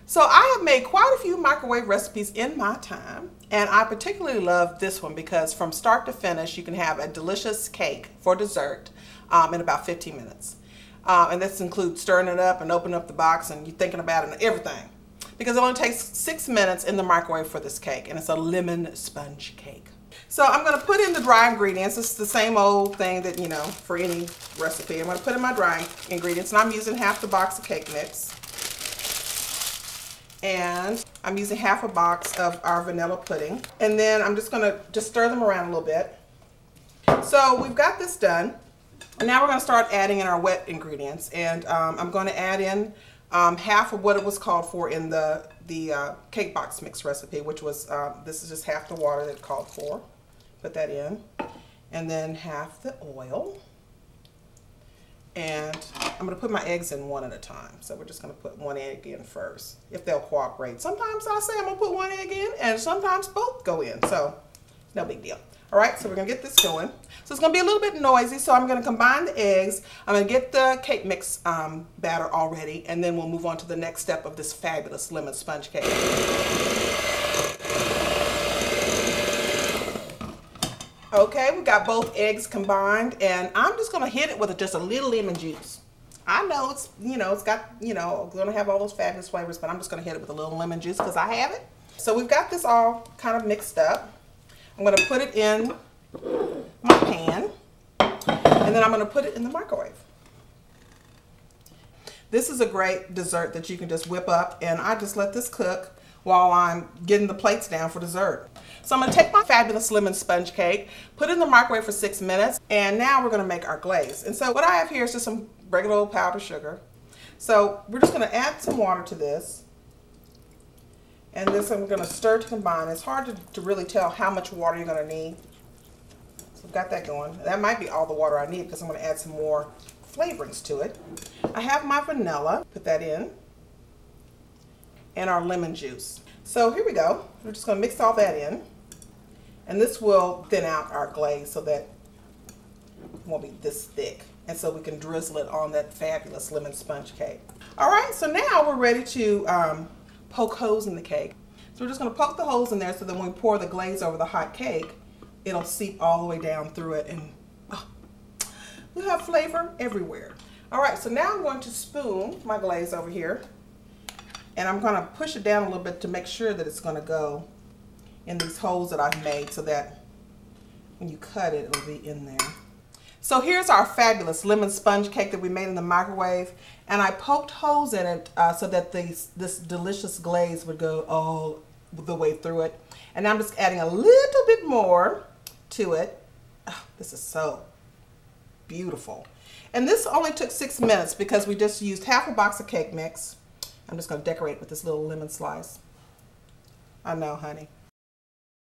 So I have made quite a few microwave recipes in my time, and I particularly love this one because from start to finish you can have a delicious cake for dessert in about 15 minutes. And this includes stirring it up and opening up the box and you thinking about it and everything. Because it only takes 6 minutes in the microwave for this cake, and it's a lemon sponge cake. So I'm going to put in the dry ingredients. It's the same old thing that, you know, for any recipe. I'm going to put in my dry ingredients, and I'm using half the box of cake mix. And I'm using half a box of our vanilla pudding. And then I'm just going to stir them around a little bit. So we've got this done. And now we're going to start adding in our wet ingredients. And I'm going to add in half of what it was called for in the cake box mix recipe, which was, this is just half the water that it called for. Put that in. And then half the oil. And I'm going to put my eggs in one at a time. So we're just going to put one egg in first, if they'll cooperate. Sometimes I say I'm going to put one egg in, and sometimes both go in. So no big deal. All right, so we're going to get this going. So it's going to be a little bit noisy, so I'm going to combine the eggs. I'm going to get the cake mix batter all ready, and then we'll move on to the next step of this fabulous lemon sponge cake. Okay, we got both eggs combined, and I'm just going to hit it with just a little lemon juice. I know it's, you know, it's got, you know, going to have all those fabulous flavors, but I'm just going to hit it with a little lemon juice because I have it. So we've got this all kind of mixed up. I'm going to put it in my pan, and then I'm going to put it in the microwave. This is a great dessert that you can just whip up, and I just let this cook while I'm getting the plates down for dessert. So I'm going to take my fabulous lemon sponge cake, put it in the microwave for 6 minutes, and now we're going to make our glaze. And so what I have here is just some regular old powdered sugar. So we're just going to add some water to this, and this I'm going to stir to combine. It's hard to really tell how much water you're going to need. So I've got that going. That might be all the water I need because I'm going to add some more flavorings to it. I have my vanilla, put that in, and our lemon juice. So here we go. We're just going to mix all that in. And this will thin out our glaze so that it won't be this thick. And so we can drizzle it on that fabulous lemon sponge cake. All right, so now we're ready to poke holes in the cake. So we're just going to poke the holes in there so that when we pour the glaze over the hot cake, it'll seep all the way down through it, and we'll have flavor everywhere. All right, so now I'm going to spoon my glaze over here, and I'm going to push it down a little bit to make sure that it's going to go in these holes that I've made so that when you cut it, it'll be in there. So here's our fabulous lemon sponge cake that we made in the microwave, and I poked holes in it so that this delicious glaze would go all the way through it. And I'm just adding a little bit more to it. Oh, this is so beautiful. And this only took 6 minutes because we just used half a box of cake mix. I'm just going to decorate with this little lemon slice. I know, honey.